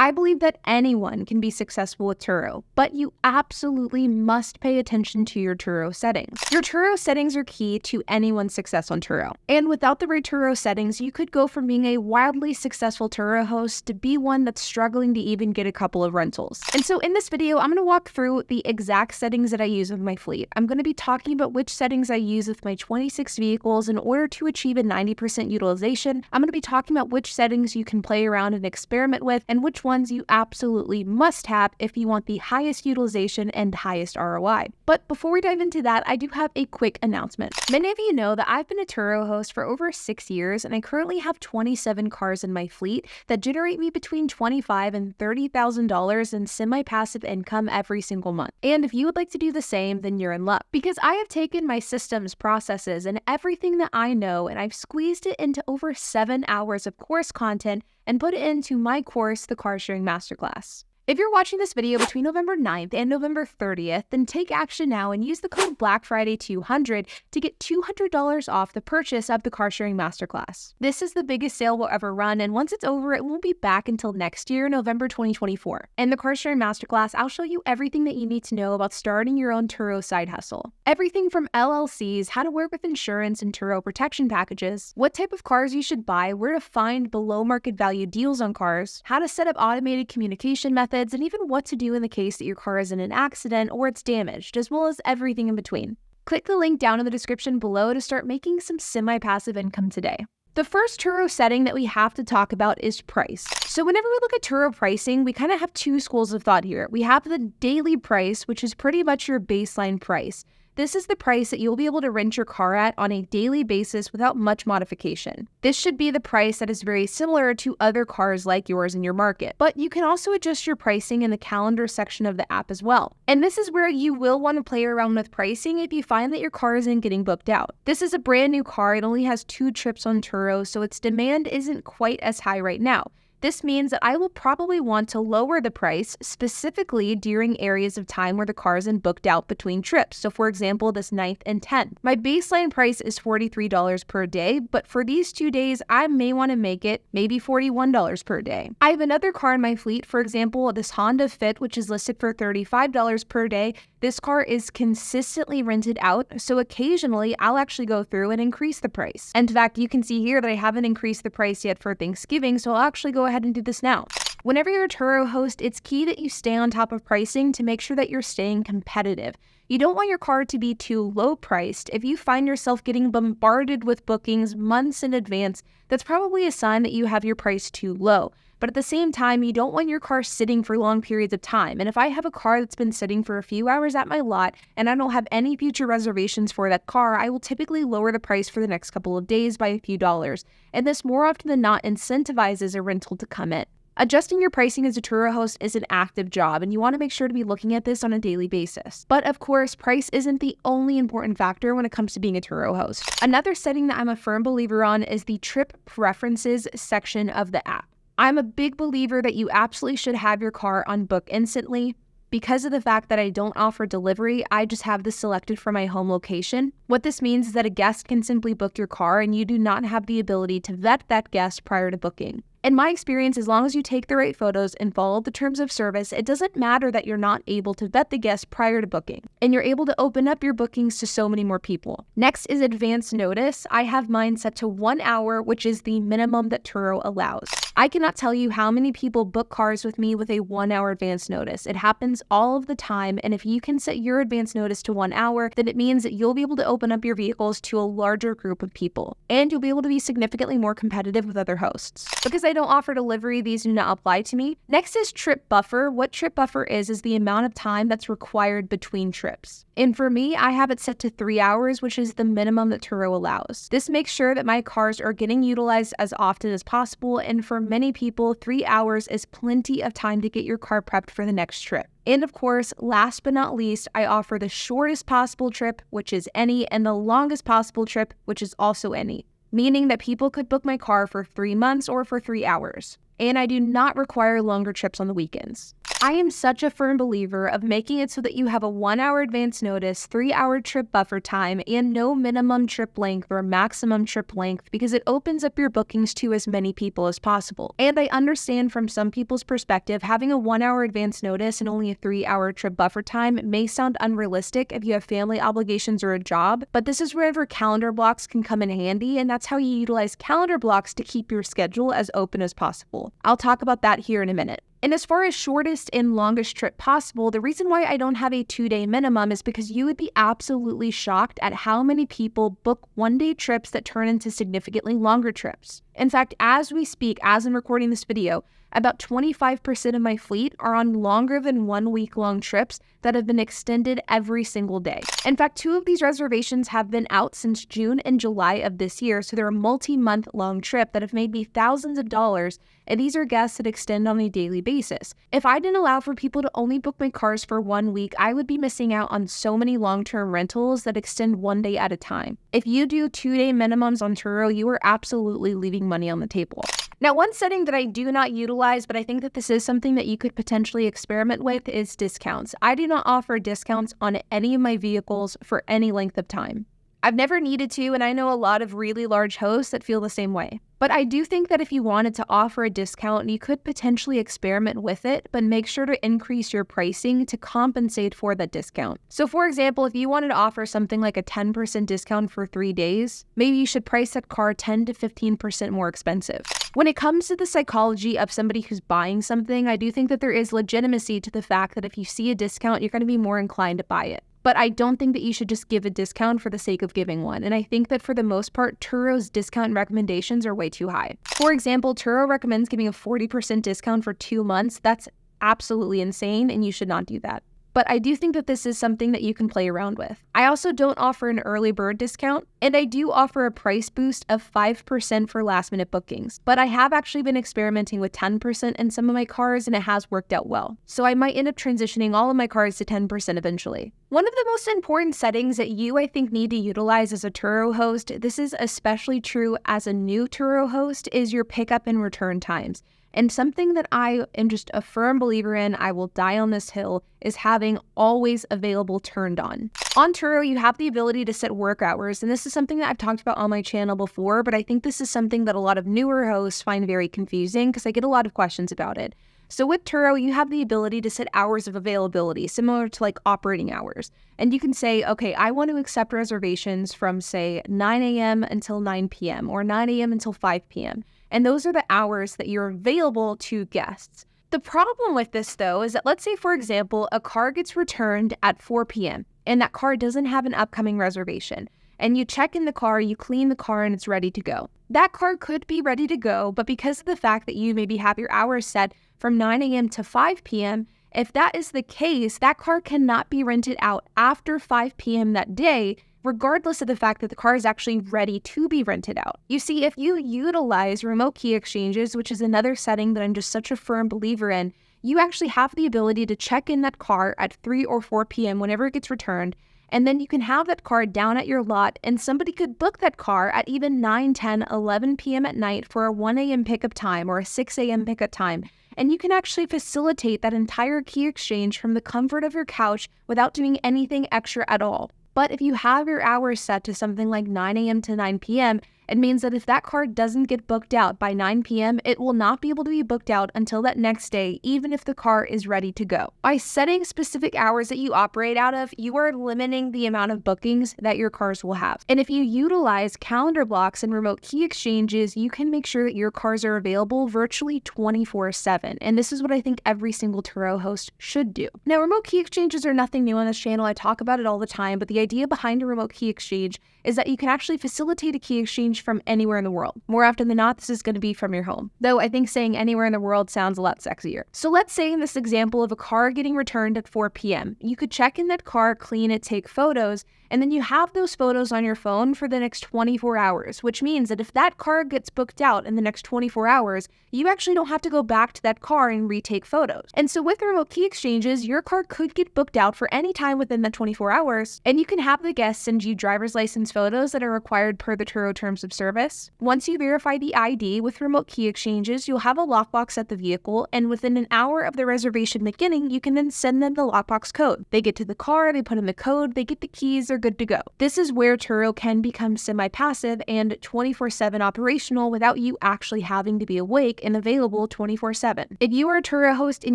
I believe that anyone can be successful with Turo, but you absolutely must pay attention to your Turo settings. Your Turo settings are key to anyone's success on Turo. And without the right Turo settings, you could go from being a wildly successful Turo host to be one that's struggling to even get a couple of rentals. And so in this video, I'm going to walk through the exact settings that I use with my fleet. I'm going to be talking about which settings I use with my 26 vehicles in order to achieve a 90% utilization. I'm going to be talking about which settings you can play around and experiment with, and which ones you absolutely must have if you want the highest utilization and highest ROI. But before we dive into that, I do have a quick announcement. Many of you know that I've been a Turo host for over 6 years, and I currently have 27 cars in my fleet that generate me between $25,000 and $30,000 in semi-passive income every single month. And if you would like to do the same, then you're in luck, because I have taken my systems, processes, and everything that I know, and I've squeezed it into over 7 hours of course content and put it into my course, the Car Sharing Masterclass. If you're watching this video between November 9th and November 30th, then take action now and use the code BLACKFRIDAY200 to get $200 off the purchase of the Car Sharing Masterclass. This is the biggest sale we'll ever run, and once it's over, it won't be back until next year, November 2024. In the Car Sharing Masterclass, I'll show you everything that you need to know about starting your own Turo side hustle. Everything from LLCs, how to work with insurance and Turo protection packages, what type of cars you should buy, where to find below market value deals on cars, how to set up automated communication methods, and even what to do in the case that your car is in an accident or it's damaged, as well as everything in between. Click the link down in the description below to start making some semi-passive income today. The first Turo setting that we have to talk about is price. So whenever we look at Turo pricing, we kind of have two schools of thought here. We have the daily price, which is pretty much your baseline price. This is the price that you'll be able to rent your car at on a daily basis without much modification. This should be the price that is very similar to other cars like yours in your market, but you can also adjust your pricing in the calendar section of the app as well. And this is where you will want to play around with pricing if you find that your car isn't getting booked out. This is a brand new car. It only has 2 trips on Turo, so its demand isn't quite as high right now. This means that I will probably want to lower the price specifically during areas of time where the car isn't booked out between trips. So for example, this 9th and 10th. My baseline price is $43 per day, but for these 2 days, I may want to make it maybe $41 per day. I have another car in my fleet, for example, this Honda Fit, which is listed for $35 per day. This car is consistently rented out, so occasionally I'll actually go through and increase the price. And in fact, you can see here that I haven't increased the price yet for Thanksgiving, so I'll actually go ahead and do this now. Whenever you're a Turo host, it's key that you stay on top of pricing to make sure that you're staying competitive. You don't want your car to be too low priced. If you find yourself getting bombarded with bookings months in advance, that's probably a sign that you have your price too low. But at the same time, you don't want your car sitting for long periods of time. And if I have a car that's been sitting for a few hours at my lot and I don't have any future reservations for that car, I will typically lower the price for the next couple of days by a few dollars. And this more often than not incentivizes a rental to come in. Adjusting your pricing as a Turo host is an active job, and you want to make sure to be looking at this on a daily basis. But of course, price isn't the only important factor when it comes to being a Turo host. Another setting that I'm a firm believer on is the trip preferences section of the app. I'm a big believer that you absolutely should have your car on book instantly. Because of the fact that I don't offer delivery, I just have this selected for my home location. What this means is that a guest can simply book your car and you do not have the ability to vet that guest prior to booking. In my experience, as long as you take the right photos and follow the terms of service, it doesn't matter that you're not able to vet the guest prior to booking, and you're able to open up your bookings to so many more people. Next is advance notice. I have mine set to 1 hour, which is the minimum that Turo allows. I cannot tell you how many people book cars with me with a 1 hour advance notice. It happens all of the time, and if you can set your advance notice to 1 hour, then it means that you'll be able to open up your vehicles to a larger group of people, and you'll be able to be significantly more competitive with other hosts. Because I don't offer delivery, these do not apply to me. Next is trip buffer. What trip buffer is the amount of time that's required between trips. And for me, I have it set to 3 hours, which is the minimum that Turo allows. This makes sure that my cars are getting utilized as often as possible, and for many people, 3 hours is plenty of time to get your car prepped for the next trip. And of course, last but not least, I offer the shortest possible trip, which is any, and the longest possible trip, which is also any, meaning that people could book my car for 3 months or for 3 hours. And I do not require longer trips on the weekends. I am such a firm believer of making it so that you have a 1-hour advance notice, 3-hour trip buffer time, and no minimum trip length or maximum trip length because it opens up your bookings to as many people as possible. And I understand from some people's perspective, having a 1-hour advance notice and only a 3-hour trip buffer time may sound unrealistic if you have family obligations or a job, but this is wherever calendar blocks can come in handy, and that's how you utilize calendar blocks to keep your schedule as open as possible. I'll talk about that here in a minute. And as far as shortest and longest trip possible, the reason why I don't have a 2-day minimum is because you would be absolutely shocked at how many people book 1-day trips that turn into significantly longer trips. In fact, as we speak, as I'm recording this video, about 25% of my fleet are on longer than 1 week long trips that have been extended every single day. In fact, 2 of these reservations have been out since June and July of this year, so they're a multi-month long trip that have made me thousands of dollars, and these are guests that extend on a daily basis. If I didn't allow for people to only book my cars for 1 week, I would be missing out on so many long-term rentals that extend 1 day at a time. If you do 2-day minimums on Turo, you are absolutely leaving money on the table. Now, one setting that I do not utilize, but I think that this is something that you could potentially experiment with, is discounts. I do not offer discounts on any of my vehicles for any length of time. I've never needed to, and I know a lot of really large hosts that feel the same way. But I do think that if you wanted to offer a discount, you could potentially experiment with it, but make sure to increase your pricing to compensate for that discount. So for example, if you wanted to offer something like a 10% discount for 3 days, maybe you should price that car 10 to 15% more expensive. When it comes to the psychology of somebody who's buying something, I do think that there is legitimacy to the fact that if you see a discount, you're going to be more inclined to buy it. But I don't think that you should just give a discount for the sake of giving one. And I think that for the most part, Turo's discount recommendations are way too high. For example, Turo recommends giving a 40% discount for 2 months. That's absolutely insane, and you should not do that. But I do think that this is something that you can play around with. I also don't offer an early bird discount, and I do offer a price boost of 5% for last minute bookings. But I have actually been experimenting with 10% in some of my cars, and it has worked out well. So I might end up transitioning all of my cars to 10% eventually. One of the most important settings that you, I think, need to utilize as a Turo host, this is especially true as a new Turo host, is your pickup and return times. And something that I am just a firm believer in, I will die on this hill, is having always available turned on. On Turo, you have the ability to set work hours, and this is something that I've talked about on my channel before, but I think this is something that a lot of newer hosts find very confusing because I get a lot of questions about it. So with Turo, you have the ability to set hours of availability, similar to like operating hours. And you can say, okay, I want to accept reservations from, say, 9 a.m. until 9 p.m. or 9 a.m. until 5 p.m. And those are the hours that you're available to guests. The problem with this, though, is that let's say, for example, a car gets returned at 4 p.m. and that car doesn't have an upcoming reservation. And you check in the car, you clean the car, and it's ready to go. That car could be ready to go, but because of the fact that you maybe have your hours set from 9 a.m. to 5 p.m., if that is the case, that car cannot be rented out after 5 p.m. that day, regardless of the fact that the car is actually ready to be rented out. You see, if you utilize remote key exchanges, which is another setting that I'm just such a firm believer in, you actually have the ability to check in that car at 3 or 4 p.m. whenever it gets returned, and then you can have that car down at your lot, and somebody could book that car at even 9, 10, 11 p.m. at night for a 1 a.m. pickup time or a 6 a.m. pickup time. And you can actually facilitate that entire key exchange from the comfort of your couch without doing anything extra at all. But if you have your hours set to something like 9 a.m. to 9 p.m., it means that if that car doesn't get booked out by 9 p.m., it will not be able to be booked out until that next day, even if the car is ready to go. By setting specific hours that you operate out of, you are limiting the amount of bookings that your cars will have. And if you utilize calendar blocks and remote key exchanges, you can make sure that your cars are available virtually 24/7. And this is what I think every single Turo host should do. Now, remote key exchanges are nothing new on this channel. I talk about it all the time, but the idea behind a remote key exchange is that you can actually facilitate a key exchange from anywhere in the world. More often than not, this is going to be from your home. Though I think saying anywhere in the world sounds a lot sexier. So let's say in this example of a car getting returned at 4 p.m., you could check in that car, clean it, take photos, And then you have those photos on your phone for the next 24 hours, which means that if that car gets booked out in the next 24 hours, you actually don't have to go back to that car and retake photos. And so with remote key exchanges, your car could get booked out for any time within that 24 hours, and you can have the guest send you driver's license photos that are required per the Turo terms of service. Once you verify the ID with remote key exchanges, you'll have a lockbox at the vehicle, and within an hour of the reservation beginning, you can then send them the lockbox code. They get to the car, they put in the code, they get the keys, they're good to go. This is where Turo can become semi-passive and 24/7 operational without you actually having to be awake and available 24/7. If you are a Turo host and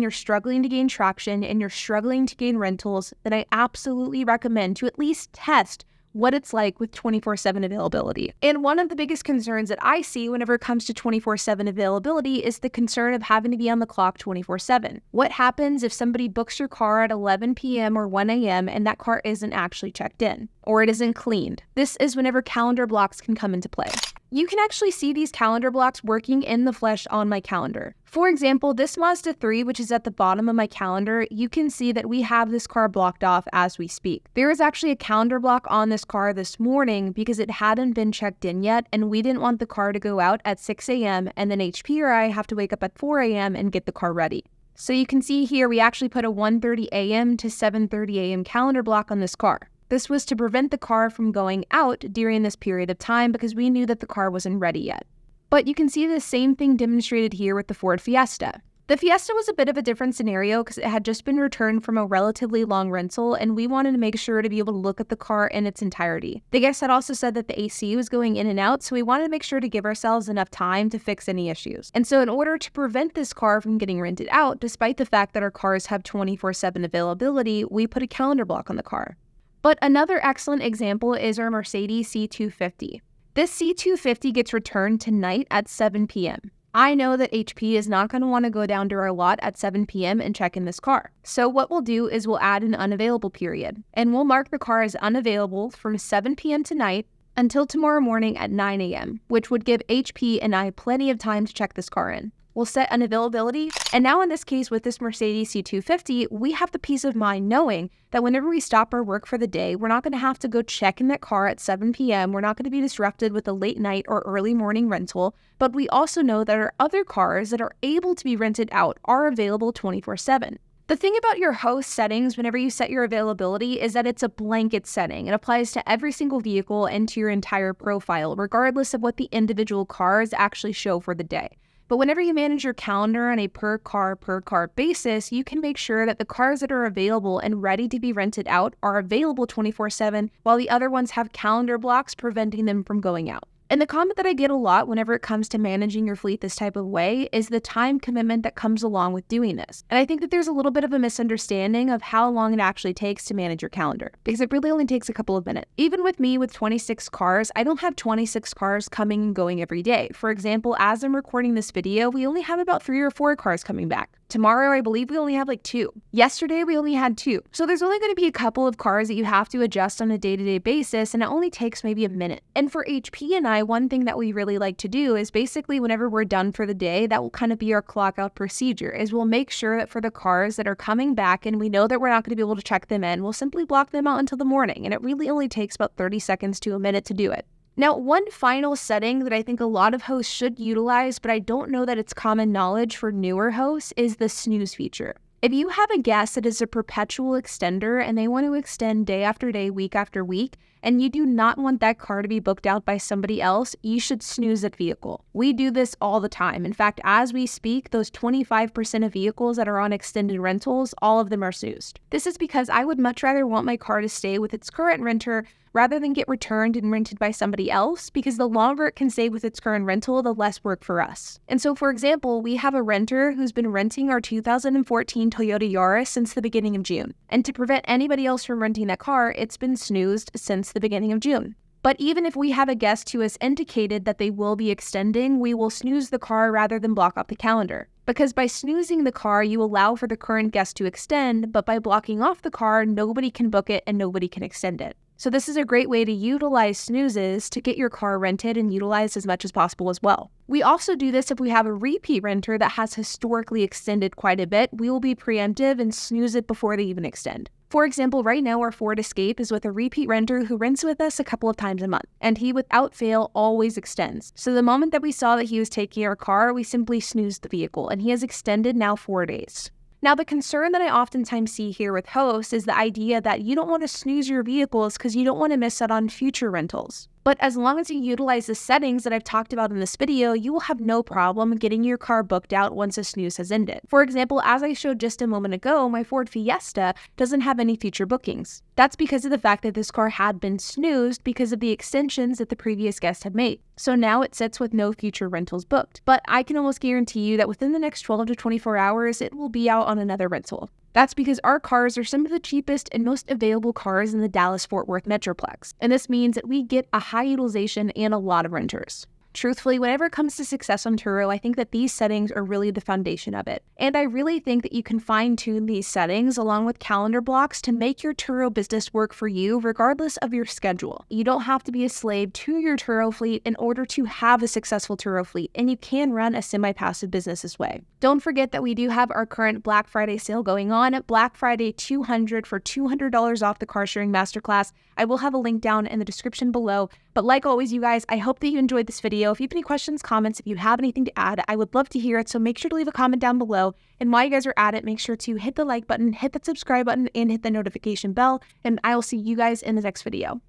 you're struggling to gain traction and you're struggling to gain rentals, then I absolutely recommend to at least test what it's like with 24/7 availability. And one of the biggest concerns that I see whenever it comes to 24/7 availability is the concern of having to be on the clock 24/7. What happens if somebody books your car at 11 p.m. or 1 a.m. and that car isn't actually checked in or it isn't cleaned? This is whenever calendar blocks can come into play. You can actually see these calendar blocks working in the flesh on my calendar. For example, this Mazda 3, which is at the bottom of my calendar, you can see that we have this car blocked off as we speak. There is actually a calendar block on this car this morning because it hadn't been checked in yet, and we didn't want the car to go out at 6 a.m. and then HP or I have to wake up at 4 a.m. and get the car ready. So you can see here we actually put a 1:30 a.m. to 7:30 a.m. calendar block on this car. This was to prevent the car from going out during this period of time because we knew that the car wasn't ready yet. But you can see the same thing demonstrated here with the Ford Fiesta. The Fiesta was a bit of a different scenario because it had just been returned from a relatively long rental, and we wanted to make sure to be able to look at the car in its entirety. The guest had also said that the AC was going in and out, so we wanted to make sure to give ourselves enough time to fix any issues. And so in order to prevent this car from getting rented out, despite the fact that our cars have 24/7 availability, we put a calendar block on the car. But another excellent example is our Mercedes C250. This C250 gets returned tonight at 7 p.m. I know that HP is not going to want to go down to our lot at 7 p.m. and check in this car. So what we'll do is we'll add an unavailable period, and we'll mark the car as unavailable from 7 p.m. tonight until tomorrow morning at 9 a.m., which would give HP and I plenty of time to check this car in. We'll set unavailability, and now in this case with this Mercedes C250, we have the peace of mind knowing that whenever we stop our work for the day, we're not going to have to go check in that car at 7 p.m. We're not going to be disrupted with a late night or early morning rental, but we also know that our other cars that are able to be rented out are available 24/7. The thing about your host settings whenever you set your availability is that it's a blanket setting. It applies to every single vehicle and to your entire profile, regardless of what the individual cars actually show for the day. But whenever you manage your calendar on a per car basis, you can make sure that the cars that are available and ready to be rented out are available 24/7, while the other ones have calendar blocks preventing them from going out. And the comment that I get a lot whenever it comes to managing your fleet this type of way is the time commitment that comes along with doing this. And I think that there's a little bit of a misunderstanding of how long it actually takes to manage your calendar, because it really only takes a couple of minutes. Even with me with 26 cars, I don't have 26 cars coming and going every day. For example, as I'm recording this video, we only have about 3 or 4 cars coming back. Tomorrow, I believe we only have like 2. Yesterday, we only had 2. So there's only going to be a couple of cars that you have to adjust on a day-to-day basis, and it only takes maybe a minute. And for HP and I, one thing that we really like to do is basically whenever we're done for the day, that will kind of be our clock out procedure, is we'll make sure that for the cars that are coming back and we know that we're not going to be able to check them in, we'll simply block them out until the morning. And it really only takes about 30 seconds to a minute to do it. Now, one final setting that I think a lot of hosts should utilize, but I don't know that it's common knowledge for newer hosts, is the snooze feature. If you have a guest that is a perpetual extender and they want to extend day after day, week after week, and you do not want that car to be booked out by somebody else, you should snooze that vehicle. We do this all the time. In fact, as we speak, those 25% of vehicles that are on extended rentals, all of them are snoozed. This is because I would much rather want my car to stay with its current renter rather than get returned and rented by somebody else, because the longer it can stay with its current rental, the less work for us. And so, for example, we have a renter who's been renting our 2014 Toyota Yaris since the beginning of June. And to prevent anybody else from renting that car, it's been snoozed since the beginning of June. But even if we have a guest who has indicated that they will be extending, we will snooze the car rather than block off the calendar. Because by snoozing the car, you allow for the current guest to extend, but by blocking off the car, nobody can book it and nobody can extend it. So this is a great way to utilize snoozes to get your car rented and utilized as much as possible as well. We also do this if we have a repeat renter that has historically extended quite a bit. We will be preemptive and snooze it before they even extend. For example, right now our Ford Escape is with a repeat renter who rents with us a couple of times a month, and he without fail always extends. So the moment that we saw that he was taking our car, we simply snoozed the vehicle, and he has extended now 4 days. Now, the concern that I oftentimes see here with hosts is the idea that you don't want to snooze your vehicles because you don't want to miss out on future rentals. But as long as you utilize the settings that I've talked about in this video, you will have no problem getting your car booked out once a snooze has ended. For example, as I showed just a moment ago, my Ford Fiesta doesn't have any future bookings. That's because of the fact that this car had been snoozed because of the extensions that the previous guest had made. So now it sits with no future rentals booked. But I can almost guarantee you that within the next 12 to 24 hours, it will be out on another rental. That's because our cars are some of the cheapest and most available cars in the Dallas-Fort Worth Metroplex. And this means that we get a high utilization and a lot of renters. Truthfully, whenever it comes to success on Turo, I think that these settings are really the foundation of it. And I really think that you can fine-tune these settings along with calendar blocks to make your Turo business work for you regardless of your schedule. You don't have to be a slave to your Turo fleet in order to have a successful Turo fleet, and you can run a semi-passive business this way. Don't forget that we do have our current Black Friday sale going on. Black Friday 200 for $200 off the car sharing masterclass. I will have a link down in the description below. But like always, you guys, I hope that you enjoyed this video. If you have any questions, comments, if you have anything to add, I would love to hear it. So make sure to leave a comment down below. And while you guys are at it, make sure to hit the like button, hit that subscribe button, and hit the notification bell. And I will see you guys in the next video.